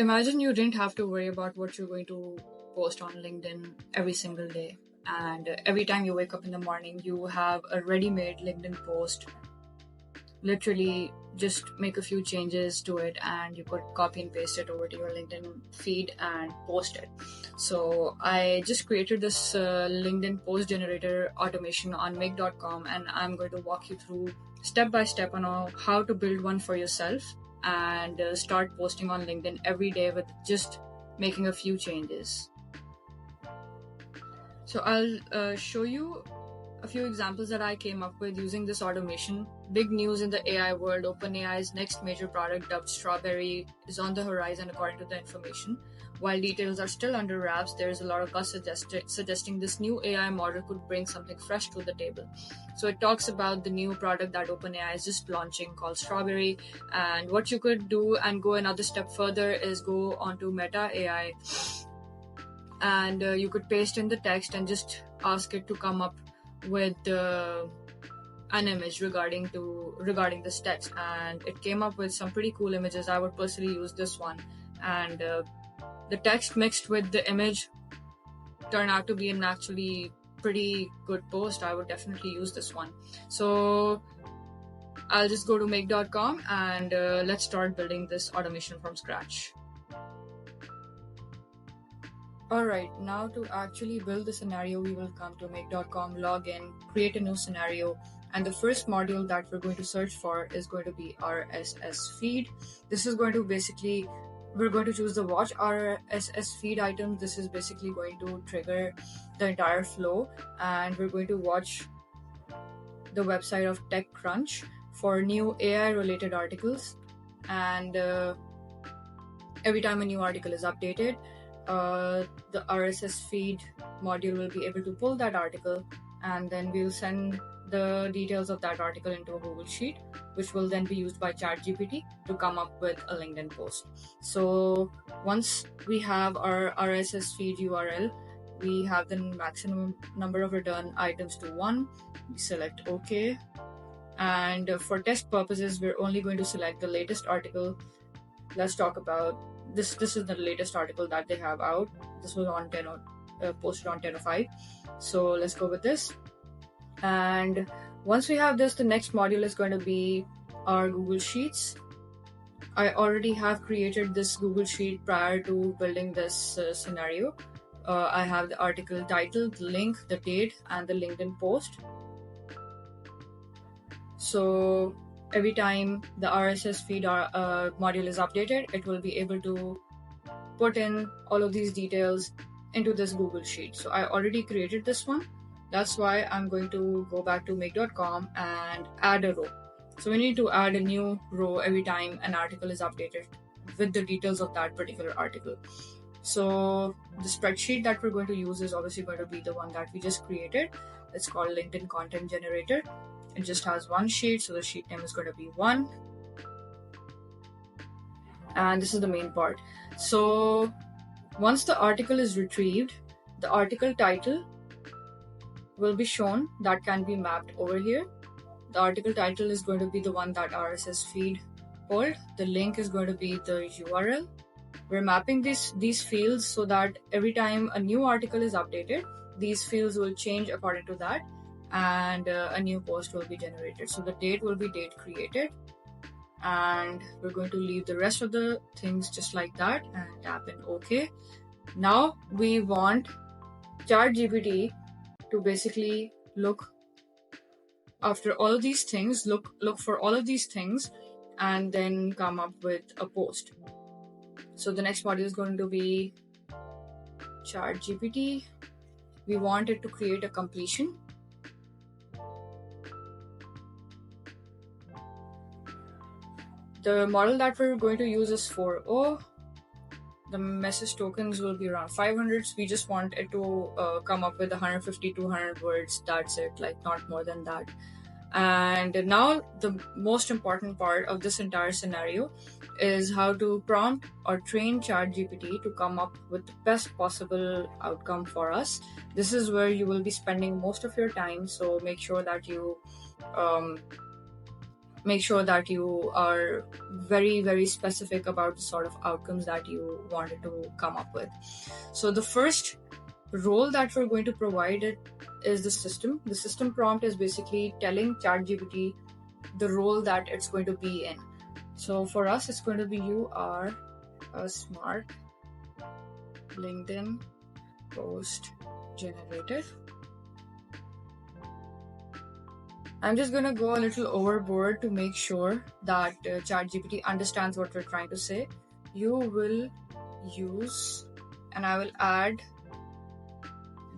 Imagine you didn't have to worry about what you're going to post on LinkedIn every single day. And every time you wake up in the morning, you have a ready-made LinkedIn post. Literally just make a few changes to it and you could copy and paste it over to your LinkedIn feed and post it. So I just created this LinkedIn post generator automation on Make.com, and I'm going to walk you through step by step on how to build one for yourself and start posting on LinkedIn every day with just making a few changes. So I'll show you a few examples that I came up with using this automation. Big news in the AI world: OpenAI's next major product, dubbed Strawberry, is on the horizon according to the information. While details are still under wraps, there is a lot of buzz suggesting this new AI model could bring something fresh to the table. So it talks about the new product that OpenAI is just launching called Strawberry. And what you could do and go another step further is go onto Meta AI, and you could paste in the text and just ask it to come up with an image regarding this text, and it came up with some pretty cool images. I would personally use this one, and the text mixed with the image turned out to be an actually pretty good post. I would definitely use this one. So I'll just go to Make.com and let's start building this automation from scratch. Alright, now to actually build the scenario, we will come to Make.com, log in, create a new scenario, and the first module that we're going to search for is going to be RSS feed. This is going to basically, we're going to choose the watch RSS feed item. This is basically going to trigger the entire flow, and we're going to watch the website of TechCrunch for new AI related articles. And every time a new article is updated, the RSS feed module will be able to pull that article, and then we'll send the details of that article into a Google Sheet, which will then be used by ChatGPT to come up with a LinkedIn post. So once we have our RSS feed URL, we have the maximum number of return items to 1. We select OK. And for test purposes, we're only going to select the latest article. Let's talk about this. This is the latest article that they have out. This was on posted on 10:05. So let's go with this. And once we have this, the next module is going to be our Google Sheets. I already have created this Google Sheet prior to building this scenario. I have the article title, the link, the date, and the LinkedIn post. So every time the RSS feed module is updated, it will be able to put in all of these details into this Google Sheet. So I already created this one. That's why I'm going to go back to Make.com and add a row. So we need to add a new row every time an article is updated with the details of that particular article. So the spreadsheet that we're going to use is obviously going to be the one that we just created. It's called LinkedIn Content Generator. It just has one sheet, so the sheet name is going to be 1. And this is the main part. So once the article is retrieved, the article title will be shown. That can be mapped over here. The article title is going to be the one that RSS feed pulled. The link is going to be the URL. We're mapping these fields so that every time a new article is updated, these fields will change according to that, and a new post will be generated. So the date will be date created, and we're going to leave the rest of the things just like that and tap in OK. Now we want ChatGPT to basically look after all of these things, look for all of these things, and then come up with a post. So the next module is going to be ChatGPT. We want it to create a completion. The model that we're going to use is 4o. The message tokens will be around 500. So we just want it to come up with 150 200 words. That's it, like not more than that. And now the most important part of this entire scenario is how to prompt or train ChatGPT to come up with the best possible outcome for us. This is where you will be spending most of your time. So make sure that you make sure that you are very, very specific about the sort of outcomes that you wanted to come up with. So the first role that we're going to provide it is the system. The system prompt is basically telling ChatGPT the role that it's going to be in. So for us, it's going to be you are a smart LinkedIn post generator. I'm just going to go a little overboard to make sure that ChatGPT understands what we're trying to say. You will use, and I will add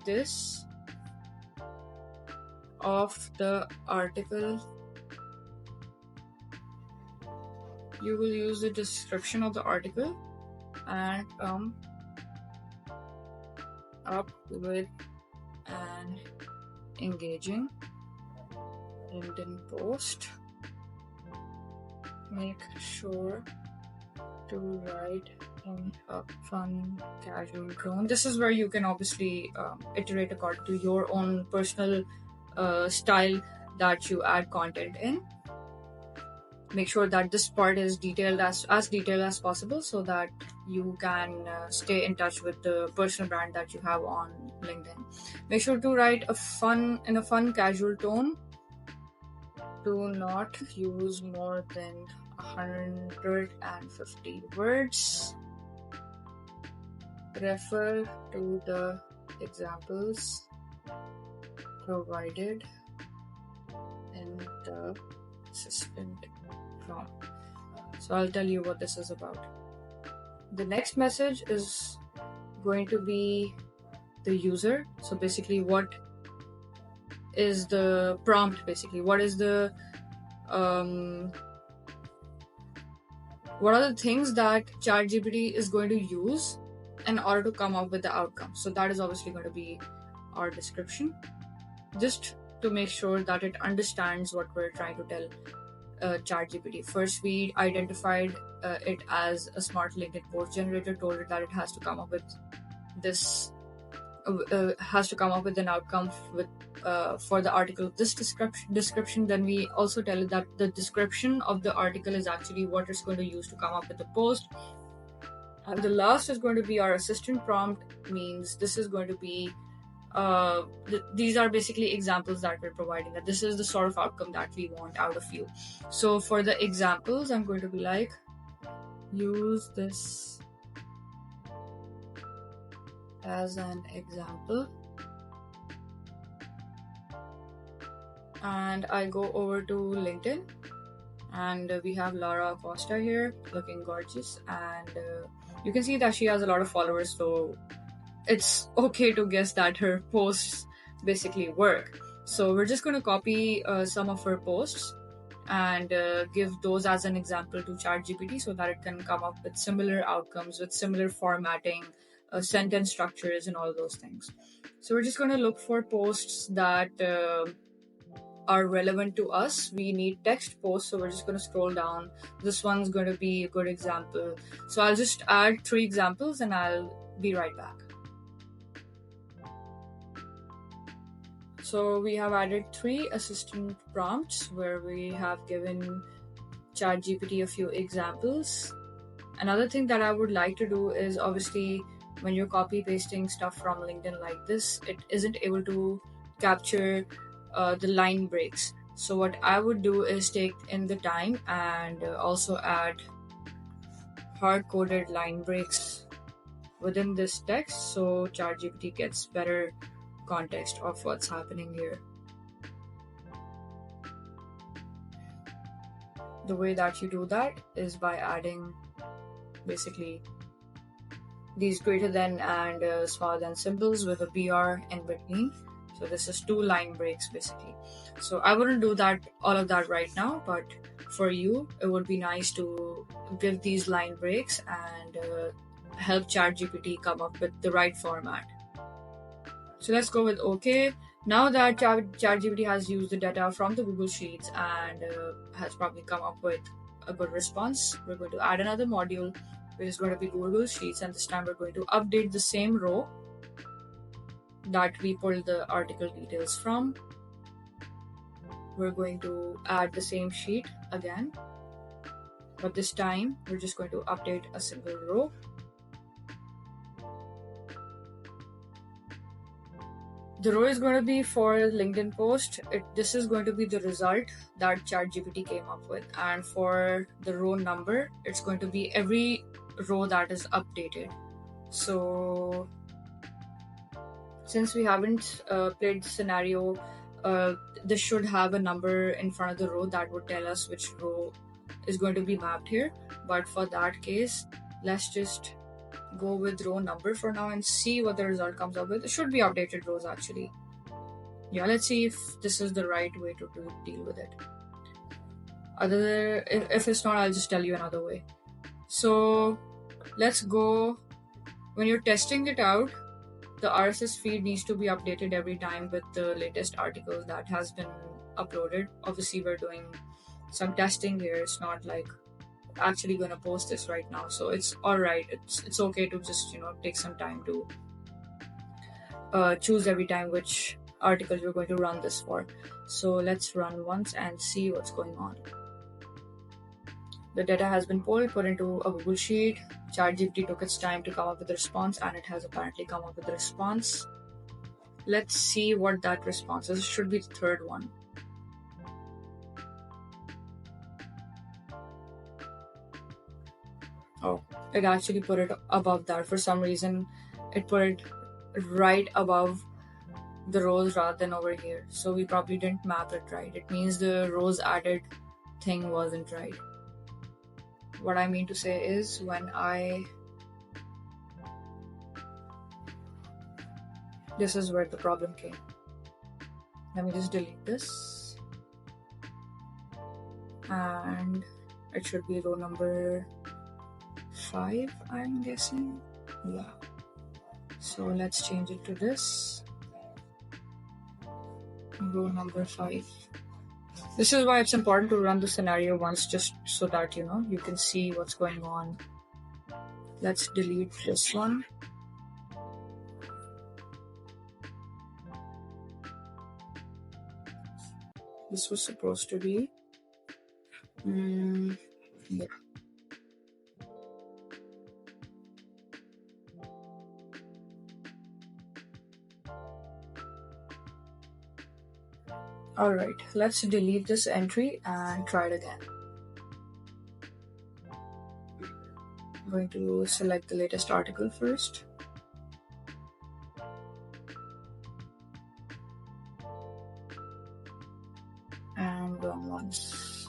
this of the article. You will use the description of the article and come up with an engaging LinkedIn post. Make sure to write in a fun, casual tone. This is where you can obviously iterate according to your own personal style that you add content in. Make sure that this part is detailed as detailed as possible so that you can stay in touch with the personal brand that you have on LinkedIn. Make sure to write in a fun, casual tone. Do not use more than 150 words. Refer to the examples provided in the assistant prompt. So I'll tell you what this is about. The next message is going to be the user. So basically, what is the prompt? Basically, what is the what are the things that ChatGPT is going to use in order to come up with the outcome? So that is obviously going to be our description, just to make sure that it understands what we're trying to tell ChatGPT. First, we identified it as a smart LinkedIn post generator, told it that it has to come up with this, has to come up with an outcome with for the article. This description. Then we also tell it that the description of the article is actually what it's going to use to come up with the post. And the last is going to be our assistant prompt. Means this is going to be these are basically examples that we're providing, that this is the sort of outcome that we want out of you. So for the examples, I'm going to be like, use this as an example, and I go over to LinkedIn, and we have Lara Costa here looking gorgeous, and you can see that she has a lot of followers, so it's okay to guess that her posts basically work. So we're just going to copy some of her posts and give those as an example to ChatGPT so that it can come up with similar outcomes with similar formatting, sentence structures, and all those things. So we're just going to look for posts that are relevant to us. We need text posts, so we're just going to scroll down. This one's going to be a good example. So I'll just add 3 examples and I'll be right back. So we have added 3 assistant prompts where we have given ChatGPT a few examples. Another thing that I would like to do is, obviously, when you're copy pasting stuff from LinkedIn like this, it isn't able to capture the line breaks. So what I would do is take in the time and also add hard-coded line breaks within this text, so ChatGPT gets better context of what's happening here. The way that you do that is by adding basically these greater than and smaller than symbols with a BR in between. So this is 2 line breaks basically. So I wouldn't do that, all of that right now, but for you, it would be nice to give these line breaks and help ChatGPT come up with the right format. So let's go with OK. Now that ChatGPT has used the data from the Google Sheets and has probably come up with a good response, we're going to add another module, which is going to be Google Sheets, and this time we're going to update the same row that we pulled the article details from. we're going to add the same sheet again, but this time we're just going to update a single row. The row is going to be for LinkedIn post. This is going to be the result that ChatGPT came up with. And for the row number, it's going to be every row that is updated. So since we haven't played the scenario, this should have a number in front of the row that would tell us which row is going to be mapped here. But for that case, let's just go with row number for now and see what the result comes up with. It should be updated rows actually. Yeah, let's see if this is the right way to deal with it. If it's not, I'll just tell you another way. So let's go. When you're testing it out, the RSS feed needs to be updated every time with the latest article that has been uploaded. Obviously, we're doing some testing here. It's not like actually going to post this right now, so it's all right. It's okay to just take some time to choose every time which article you're going to run this for. So let's run once and see what's going on. The data has been pulled, put into a Google Sheet. ChatGPT took its time to come up with a response, and it has apparently come up with a response. Let's see what that response is. It should be the third one. Oh, it actually put it above that. For some reason, it put it right above the rows rather than over here. So we probably didn't map it right. It means the rows added thing wasn't right. What I mean to say is this is where the problem came. Let me just delete this. And it should be row number 5, I'm guessing. Yeah. So let's change it to this. Row number 5. This is why it's important to run the scenario once, just so that you can see what's going on. Let's delete this one. This was supposed to be yeah. Alright, let's delete this entry and try it again. I'm going to select the latest article first. And run once.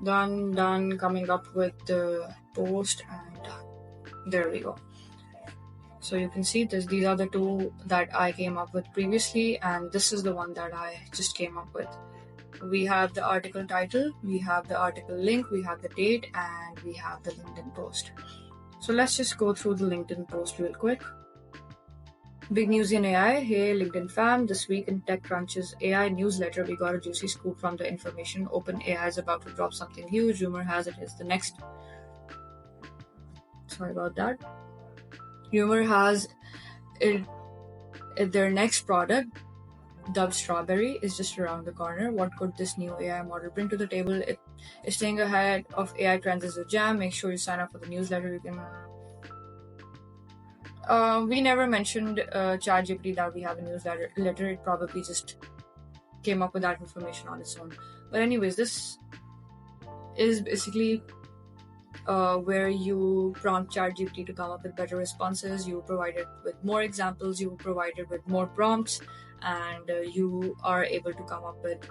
Done, coming up with the post, and there we go. So you can see these are the two that I came up with previously, and this is the one that I just came up with. We have the article title, we have the article link, we have the date, and we have the LinkedIn post. So let's just go through the LinkedIn post real quick. Big news in AI. Hey, LinkedIn fam. This week in TechCrunch's AI newsletter, we got a juicy scoop from the information. OpenAI is about to drop something huge. Rumor has it is the next. Sorry about that. Rumor has it their next product, dubbed Strawberry, is just around the corner. What could this new AI model bring to the table? It is staying ahead of AI trends is a jam. Make sure you sign up for the newsletter. You can. We never mentioned ChatGPT that we have a newsletter. It probably just came up with that information on its own. But anyways, this is basically where you prompt ChatGPT to come up with better responses. You provide it with more examples, you provide it with more prompts, and you are able to come up with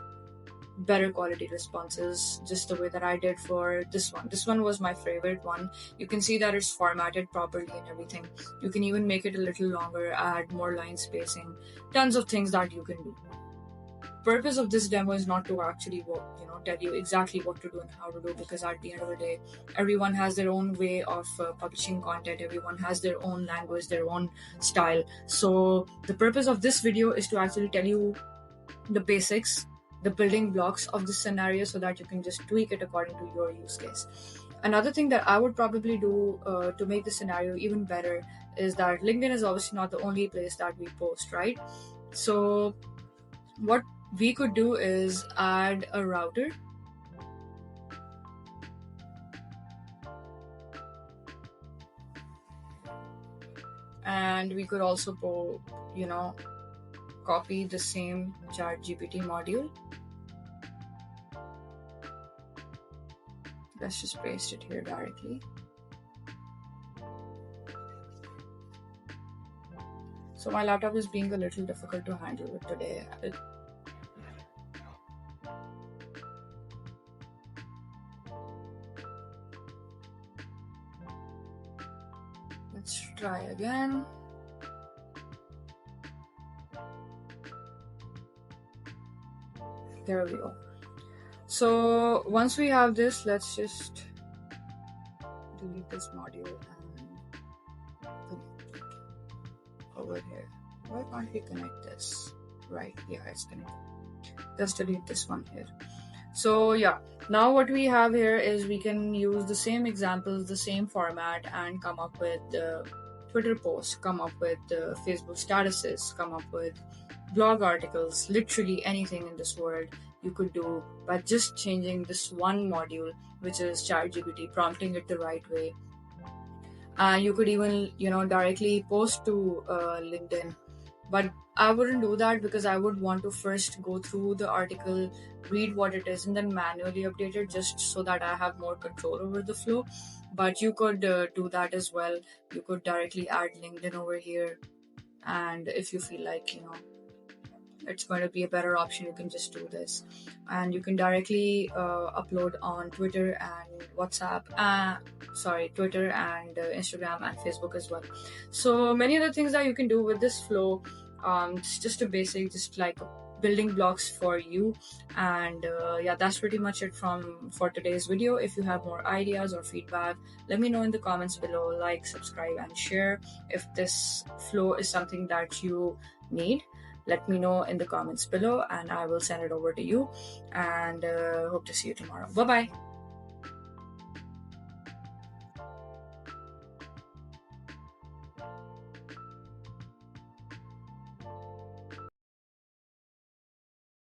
better quality responses, just the way that I did for this one. This one was my favorite one. You can see that it's formatted properly and everything. You can even make it a little longer, add more line spacing, tons of things that you can do. Purpose of this demo is not to actually tell you exactly what to do and how to do, because at the end of the day, everyone has their own way of publishing content. Everyone has their own language, their own style. So the purpose of this video is to actually tell you the basics, the building blocks of the scenario, so that you can just tweak it according to your use case. Another thing that I would probably do to make the scenario even better is that LinkedIn is obviously not the only place that we post, right? So what we could do is add a router, and we could also copy the same ChatGPT module. Let's just paste it here directly. So my laptop is being a little difficult to handle with today. Let's try again. There we go. So once we have this, let's just delete this module and connect it over here. Why can't we connect this? Right, yeah, it's connected. Let's delete this one here. So yeah, now what we have here is we can use the same examples, the same format, and come up with Twitter posts, come up with Facebook statuses, come up with blog articles, literally anything in this world you could do by just changing this one module, which is ChatGPT, prompting it the right way. You could even, directly post to LinkedIn. But I wouldn't do that because I would want to first go through the article, read what it is, and then manually update it just so that I have more control over the flow. But you could do that as well. You could directly add LinkedIn over here. And if you feel like, it's going to be a better option, you can just do this. And you can directly upload on Twitter and WhatsApp, Twitter and Instagram and Facebook as well. So many other things that you can do with this flow. It's just a basic, just like building blocks for you. And yeah, that's pretty much it for today's video. If you have more ideas or feedback, let me know in the comments below. Like, subscribe, and share. If this flow is something that you need, let me know in the comments below and I will send it over to you. And hope to see you tomorrow. Bye bye.